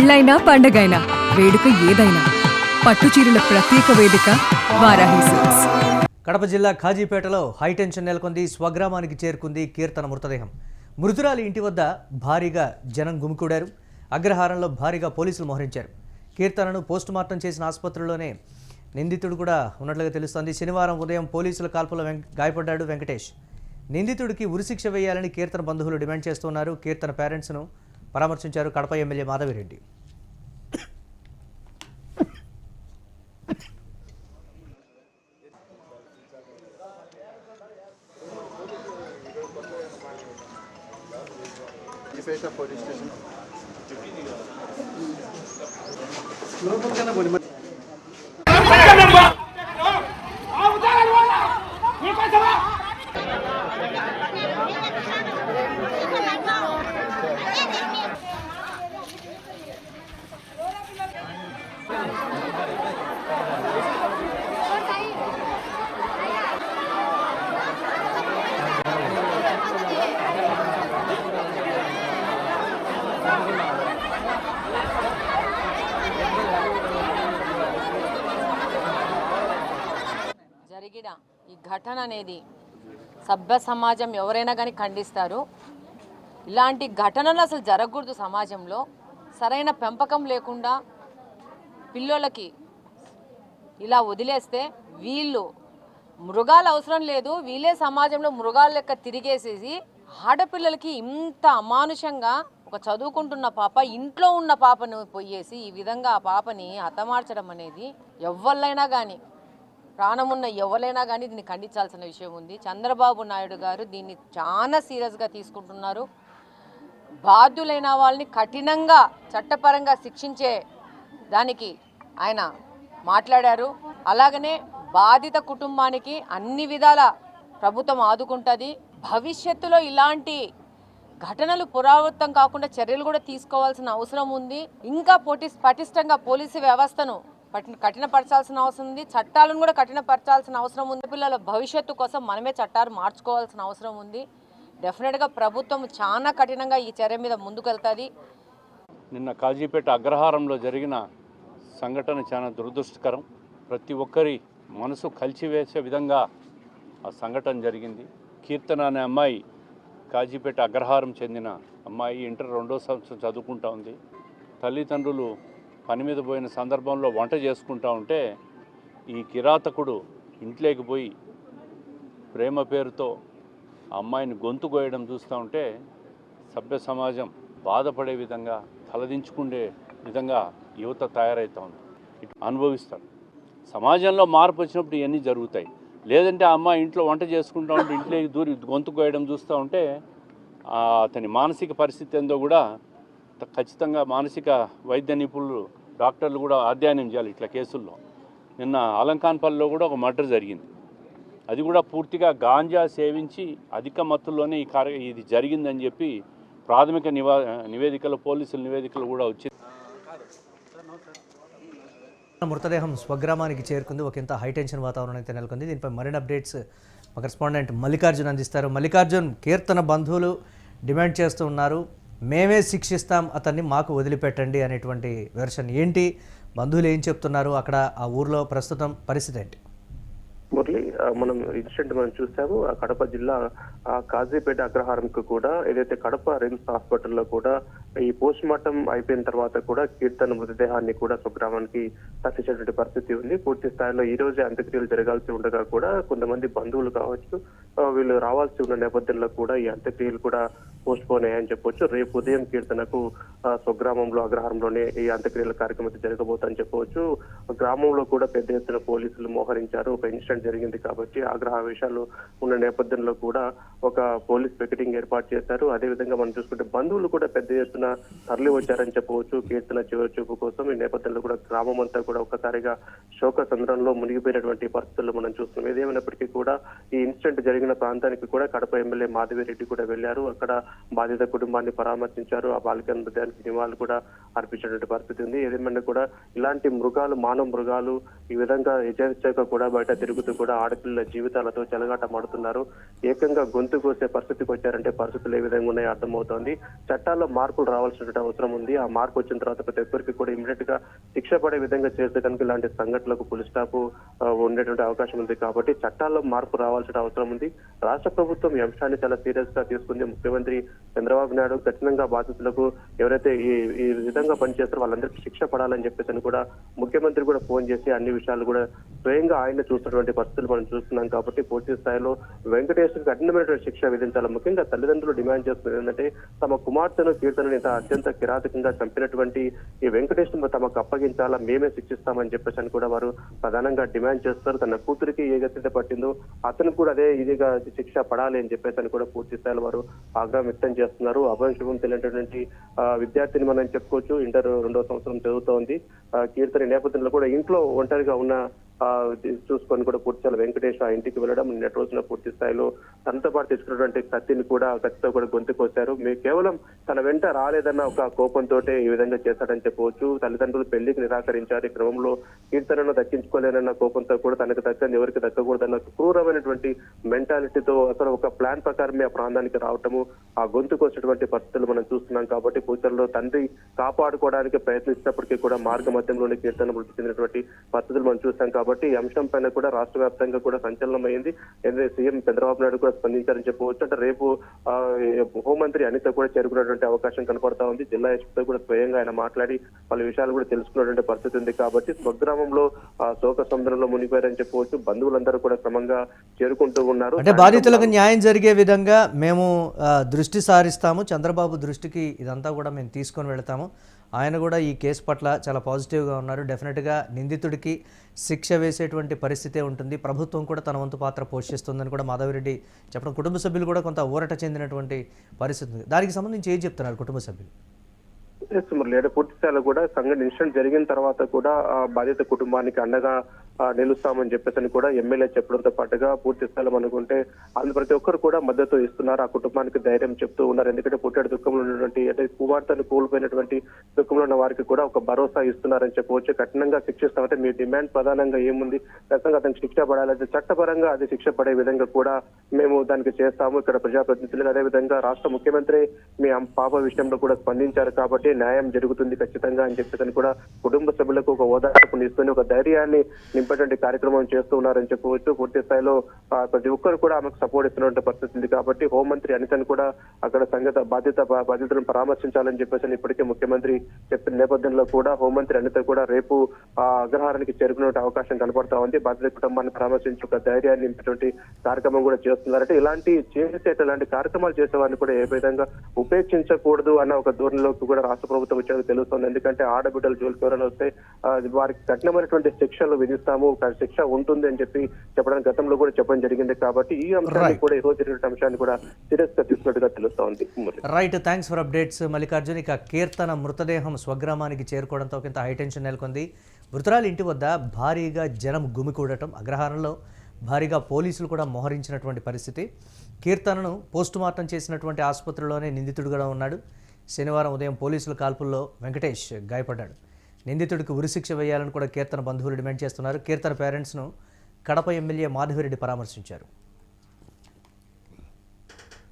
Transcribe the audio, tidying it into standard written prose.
పెళ్ళైనా పండగైనా వేడుక ఏదైనా పట్టుచీరల ప్రత్యేక వేదిక వారాహి సిల్క్స్. కడప జిల్లా ఖాజీపేటలో హైటెన్షన్ నెలకొంది. స్వగ్రామానికి చేరుకుంది కీర్తన మృతదేహం. మృతురాలి ఇంటి వద్ద భారీగా జనం గుమికూడారు. అగ్రహారంలో భారీగా పోలీసులు మోహరించారు. కీర్తనను పోస్టుమార్టం చేసిన ఆసుపత్రిలోనే నిందితుడు కూడా ఉన్నట్లుగా తెలుస్తోంది. శనివారం ఉదయం పోలీసుల కాల్పులో గాయపడ్డాడు వెంకటేష్. నిందితుడికి ఉరిశిక్ష వేయాలని కీర్తన బంధువులు డిమాండ్ చేస్తున్నారు. కీర్తన పేరెంట్స్ను పరామర్శించారు Kadapa MLA Madhavi Reddy. Police station జరిగిన ఈ ఘటన అనేది సభ్య సమాజం ఎవరైనా కానీ ఖండిస్తారు. ఇలాంటి ఘటనలు అసలు జరగకూడదు. సమాజంలో సరైన పెంపకం లేకుండా పిల్లలకి ఇలా వదిలేస్తే వీళ్ళు మృగాలు అవసరం లేదు, వీళ్ళే సమాజంలో మృగాల లెక్క తిరిగేసేసి ఆడపిల్లలకి ఇంత అమానుషంగా ఒక చదువుకుంటున్న పాప ఇంట్లో ఉన్న పాపను పోయేసి ఈ విధంగా ఆ పాపని హతమార్చడం అనేది ఎవరినైనా కానీ ప్రాణమున్న ఎవరైనా కానీ దీన్ని ఖండించాల్సిన విషయం ఉంది. చంద్రబాబు నాయుడు గారు దీన్ని చాలా సీరియస్గా తీసుకుంటున్నారు. బాధ్యులైన వాళ్ళని కఠినంగా చట్టపరంగా శిక్షించే దానికి ఆయన మాట్లాడారు. అలాగనే బాధిత కుటుంబానికి అన్ని విధాల ప్రభుత్వం ఆదుకుంటుంది. భవిష్యత్తులో ఇలాంటి ఘటనలు పునరావృతం కాకుండా చర్యలు కూడా తీసుకోవాల్సిన అవసరం ఉంది. ఇంకా పటిష్టంగా పోలీసు వ్యవస్థను కఠినపరచాల్సిన అవసరం ఉంది. చట్టాలను కూడా కఠినపరచాల్సిన అవసరం ఉంది. పిల్లల భవిష్యత్తు కోసం మనమే చట్టాలు మార్చుకోవాల్సిన అవసరం ఉంది. డెఫినెట్గా ప్రభుత్వం చాలా కఠినంగా ఈ చర్య మీద ముందుకెళ్తుంది. నిన్న కాజీపేట అగ్రహారంలో జరిగిన సంఘటన చాలా దురదృష్టకరం. ప్రతి ఒక్కరి మనసు కలిచివేసే విధంగా ఆ సంఘటన జరిగింది. కీర్తన అనే అమ్మాయి కాజీపేట అగ్రహారం చెందిన అమ్మాయి ఇంటర్ 2వ సంవత్సరం చదువుకుంటా ఉంది. తల్లిదండ్రులు పని మీద పోయిన సందర్భంలో వంట చేసుకుంటా ఉంటే ఈ కిరాతకుడు ఇంట్లోకి పోయి ప్రేమ పేరుతో ఆ అమ్మాయిని గొంతు కోయడం చూస్తూ ఉంటే సభ్య సమాజం బాధపడే విధంగా తలదించుకునే విధంగా యువత తయారవుతూ ఉంది. ఇటు అనుభవిస్తాడు. సమాజంలో మార్పు వచ్చినప్పుడు ఇవన్నీ జరుగుతాయి. లేదంటే ఆ అమ్మాయి ఇంట్లో వంట చేసుకుంటూ ఉంటే ఇంట్లోకి దూరి గొంతు కోయడం చూస్తూ ఉంటే అతని మానసిక పరిస్థితి ఏందో కూడా ఖచ్చితంగా మానసిక వైద్య నిపుణులు డాక్టర్లు కూడా అధ్యయనం చేయాలి ఇట్లా కేసుల్లో. నిన్న అలంకాన్పల్లిలో కూడా ఒక మర్డర్ జరిగింది. అది కూడా పూర్తిగా గాంజా సేవించి అధిక మత్తుల్లోనే ఇది జరిగిందని చెప్పి ప్రాథమిక నివేదికలు పోలీసుల నివేదికలు కూడా వచ్చింది. మృతదేహం స్వగ్రామానికి చేరుకుంది. ఒకంత హైటెన్షన్ వాతావరణం అయితే నెలకొంది. దీనిపై మరిన్ని అప్డేట్స్ మా కరెస్పాండెంట్ మల్లికార్జున్ అందిస్తారు. మల్లికార్జున్, కీర్తన బంధువులు డిమాండ్ చేస్తూ ఉన్నారు, మేమే శిక్షిస్తాం అతన్ని, మాకు వదిలిపెట్టండి అనేటువంటి వెర్షన్ ఏంటి? బంధువులు ఏం చెప్తున్నారు? అక్కడ ఆ ఊర్లో ప్రస్తుతం పరిస్థితి ఏంటి? మురళి, మనం ఇన్సిడెంట్ మనం చూసాము. కడప జిల్లా కాజీపేట అగ్రహారంకు కూడా ఏదైతే కడప రిమ్స్ హాస్పిటల్లో కూడా ఈ పోస్ట్ మార్టం అయిపోయిన తర్వాత కూడా కీర్తన మృతదేహాన్ని కూడా స్వగ్రామానికి తరలించేటువంటి పరిస్థితి ఉంది. పూర్తి స్థాయిలో ఈ రోజే అంత్యక్రియలు జరగాల్సి ఉండగా కూడా కొంతమంది బంధువులు కావచ్చు వీళ్ళు రావాల్సి ఉన్న నేపథ్యంలో కూడా ఈ అంత్యక్రియలు కూడా పోస్ట్ పోన్ అయ్యాయని చెప్పవచ్చు. రేపు ఉదయం కీర్తనకు స్వగ్రామంలో అగ్రహారంలోనే ఈ అంత్యక్రియల కార్యక్రమం జరగబోతుందని చెప్పవచ్చు. గ్రామంలో కూడా పెద్ద ఎత్తున పోలీసులు మోహరించారు. ఒక ఇన్సిడెంట్ జరిగింది కాబట్టి ఆగ్రహావేశాలు ఉన్న నేపథ్యంలో కూడా ఒక పోలీస్ పికెటింగ్ ఏర్పాటు చేశారు. అదేవిధంగా మనం చూసుకుంటే బంధువులు కూడా పెద్ద ఎత్తున తరలి వచ్చారని చెప్పవచ్చు కీర్తన చివరి చూపు కోసం. ఈ నేపథ్యంలో కూడా గ్రామం అంతా కూడా ఒక్కసారిగా శోక సంద్రంలో మునిగిపోయినటువంటి పరిస్థితుల్లో మనం చూస్తున్నాం. ఏదేమైనప్పటికీ కూడా ఈ ఇన్సిడెంట్ జరిగిన ప్రాంతానికి కూడా కడప ఎమ్మెల్యే మాధవిరెడ్డి కూడా వెళ్లారు. అక్కడ బాధిత కుటుంబాన్ని పరామర్శించారు. ఆ బాలిక మృతదేహానికి నివాళులు కూడా అర్పించినటువంటి పరిస్థితి ఉంది. ఏదేమైనా కూడా ఇలాంటి మృగాలు, మానవ మృగాలు ఈ విధంగా యజేచ్ఛగా కూడా బయట తిరుగుతూ కూడా ఆడపిల్లల జీవితాలతో చెలగాటమాడుతున్నారు. ఏకంగా గొంతు కోసే పరిస్థితికి వచ్చారంటే పరిస్థితులు ఏ విధంగా ఉన్నాయో అర్థమవుతోంది. చట్టాల్లో మార్పులు రావాల్సిన అవసరం ఉంది. ఆ మార్పు వచ్చిన తర్వాత ప్రతి ఒక్కరికి కూడా ఇమీడియట్ గా శిక్ష పడే విధంగా చేస్తే కనుక ఇలాంటి సంఘటనలకు పులి స్టాప్ ఉండేటువంటి అవకాశం ఉంది. కాబట్టి చట్టాల్లో మార్పు రావాల్సిన అవసరం ఉంది. రాష్ట్ర ప్రభుత్వం ఈ అంశాన్ని చాలా సీరియస్ గా తీసుకుంది. ముఖ్యమంత్రి చంద్రబాబు నాయుడు ఖచ్చితంగా బాధితులకు ఎవరైతే ఈ విధంగా పనిచేస్తారో వాళ్ళందరికీ శిక్ష పడాలని చెప్పేసి కూడా ముఖ్యమంత్రి కూడా ఫోన్ చేసి అన్ని విషయాలు కూడా స్వయంగా ఆయన చూస్తున్నటువంటి పరిస్థితులు మనం చూస్తున్నాం. కాబట్టి పూర్తి స్థాయిలో వెంకటేష్ కఠినమైనటువంటి శిక్ష విధించాలి. ముఖ్యంగా తల్లిదండ్రులు డిమాండ్ చేస్తున్నది ఏంటంటే తమ కుమార్తెను కీర్తనని అత్యంత కిరాతకంగా చంపినటువంటి ఈ వెంకటేష్ తమకు అప్పగించాలా, మేమే శిక్షిస్తామని చెప్పేసి అని కూడా వారు ప్రధానంగా డిమాండ్ చేస్తారు. తన కూతురికి ఏ గతి పట్టిందో అతను కూడా అదే ఇదిగా శిక్ష పడాలి అని చెప్పేసి అని కూడా పూర్తి స్థాయిలో వారు ఆగ్రహం వ్యక్తం చేస్తున్నారు. అభయం శుభం తెలియనటువంటి విద్యార్థిని మనం చెప్పుకోవచ్చు. ఇంటర్ 2వ సంవత్సరం చదువుతోంది. కీర్తన నేపథ్యంలో కూడా ఇంట్లో ఒంటరిగా ఉన్న చూసుకొని కూడా పూర్తిస్థాయిలో వెంకటేష్ ఆ ఇంటికి వెళ్ళడం, నిన్నటి రోజున పూర్తి స్థాయిలో తనతో పాటు తెచ్చుకున్నటువంటి కత్తితో కూడా గొంతు కోశారు. కేవలం తన వెంట రాలేదన్న ఒక కోపంతో ఈ విధంగా చేశాడని చెప్పవచ్చు. తల్లిదండ్రులు పెళ్లికి నిరాకరించారు. ఈ క్రమంలో కీర్తనను దక్కించుకోలేనన్న కోపంతో కూడా తనకు దక్కని ఎవరికి దక్కకూడదన్న క్రూరమైనటువంటి మెంటాలిటీతో అసలు ఒక ప్లాన్ ప్రకారమే ఆ ప్రాంతానికి రావటము, ఆ గొంతు కోసినటువంటి పరిస్థితులు మనం చూస్తున్నాం. కాబట్టి ఫ్యూచర్లో తండ్రి కాపాడుకోవడానికి ప్రయత్నించినప్పటికీ కూడా మార్గ మధ్యంలోనే కీర్తన మృతి చెందినటువంటి పరిస్థితులు మనం చూస్తాం. కాబట్టి ఈ అంశం పైన కూడా రాష్ట్ర వ్యాప్తంగా కూడా సంచలనం అయింది. సీఎం చంద్రబాబు నాయుడు కూడా స్పందించారని చెప్పవచ్చు. అంటే రేపు హోంమంత్రి అనిత కూడా చేరుకున్నటువంటి అవకాశం కనపడతా ఉంది. జిల్లా ఎస్పీతో కూడా స్వయంగా ఆయన మాట్లాడి పలు విషయాలు కూడా తెలుసుకున్నటువంటి పరిస్థితి ఉంది. కాబట్టి స్వగ్రామంలో శోక సముద్రంలో మునిగిపోయారని చెప్పవచ్చు. బంధువులందరూ కూడా క్రమంగా చేరుకుంటూ ఉన్నారు. అంటే బాధితులకు న్యాయం జరిగే విధంగా మేము దృష్టి సారిస్తాము. చంద్రబాబు దృష్టికి ఇదంతా కూడా మేము తీసుకొని వెళతాము. ఆయన కూడా ఈ కేసు పట్ల చాలా పాజిటివ్గా ఉన్నారు. డెఫినెట్గా నిందితుడికి శిక్ష వేసేటువంటి పరిస్థితే ఉంటుంది. ప్రభుత్వం కూడా తన వంతు పాత్ర పోషిస్తుందని కూడా మాధవిరెడ్డి చెప్పడం, కుటుంబ సభ్యులు కూడా కొంత ఊరట చెందినటువంటి పరిస్థితి ఉంది. దానికి సంబంధించి ఏం చెప్తున్నారు కుటుంబ సభ్యులు? లేడ పూర్తి స్థాయిలో కూడా సంఘటన ఇన్సిడెంట్ జరిగిన తర్వాత కూడా బాధిత కుటుంబానికి అండగా నిలుస్తామని చెప్పేసి కూడా ఎమ్మెల్యే చెప్పడంతో పాటుగా పూర్తి స్థాయిలో అనుకుంటే ప్రతి ఒక్కరు కూడా మద్దతు ఇస్తున్నారు. ఆ కుటుంబానికి ధైర్యం చెప్తూ ఉన్నారు. ఎందుకంటే పుట్టేడు దుఃఖంలో ఉన్నటువంటి అంటే కుమార్తెను కోల్పోయినటువంటి దుఃఖంలో ఉన్న వారికి కూడా ఒక భరోసా ఇస్తున్నారని చెప్పవచ్చు. కఠినంగా శిక్షిస్తామంటే మీ డిమాండ్ ప్రధానంగా ఏముంది, ఖచ్చితంగా అతనికి శిక్ష పడాలి, చట్టపరంగా అది శిక్ష పడే విధంగా కూడా మేము దానికి చేస్తాము. ఇక్కడ ప్రజాప్రతినిధులు అదేవిధంగా రాష్ట్ర ముఖ్యమంత్రి మీ పాప విషయంలో కూడా స్పందించారు. కాబట్టి న్యాయం జరుగుతుంది ఖచ్చితంగా అని చెప్పేసి కూడా కుటుంబ సభ్యులకు ఒక ఓదార్పుని ఇస్తుంది, ఒక ధైర్యాన్ని నింపేటువంటి కార్యక్రమం చేస్తూ ఉన్నారని చెప్పవచ్చు. పూర్తి స్థాయిలో ప్రతి ఒక్కరు కూడా ఆమెకు సపోర్ట్ ఇస్తున్నటువంటి పరిస్థితి ఉంది. కాబట్టి హోంమంత్రి అనితను కూడా అక్కడ బాధితులను పరామర్శించాలని చెప్పేసి ఇప్పటికే ముఖ్యమంత్రి చెప్పిన నేపథ్యంలో కూడా హోంమంత్రి అనిత కూడా రేపు అగ్రహారానికి చేరుకునే అవకాశం కనపడతా ఉంది. బాధిత కుటుంబాన్ని పరామర్శించి ఒక ధైర్యాన్ని నింపేటువంటి కార్యక్రమం కూడా చేస్తున్నారంటే ఇలాంటి కార్యక్రమాలు చేసే వారిని కూడా ఏ విధంగా ఉపేక్షించకూడదు అన్న ఒక ధోరణిలోకి కూడా రాష్ట్ర ప్రభుత్వం వచ్చేది తెలుస్తుంది. ఎందుకంటే ఆడబిడ్డలు జోలికి ఎవరైనా వస్తే వారికి కఠినమైనటువంటి శిక్షలు విధిస్తాము, శిక్ష ఉంటుంది అని చెప్పి చెప్పడానికి గతంలో కూడా చెప్పడం జరిగింది. కాబట్టి ఈ అంశాన్ని కూడా ఈ రోజు జరిగిన అంశాన్ని కూడా సీరియస్ గా తీసుకున్నట్టుగా తెలుస్తా ఉంది. Right, thanks for updates Mallikarjun. ఇక కీర్తన మృతదేహం స్వగ్రామానికి చేరుకోవడంతో కొంత హైటెన్షన్ నెలకొంది. మృతురాలి ఇంటి వద్ద భారీగా జనం గుమికూడటం, అగ్రహారంలో భారీగా పోలీసులు కూడా మోహరించినటువంటి పరిస్థితి. కీర్తనను పోస్టుమార్టం చేసినటువంటి ఆసుపత్రిలోనే నిందితుడుగా ఉన్నాడు. శనివారం ఉదయం పోలీసుల కాల్పుల్లో వెంకటేష్ గాయపడ్డాడు. నిందితుడికి ఉరిశిక్ష వేయాలని కూడా కీర్తన బంధువులు డిమాండ్ చేస్తున్నారు. కీర్తన పేరెంట్స్ను కడప ఎమ్మెల్యే మాధవిరెడ్డి పరామర్శించారు.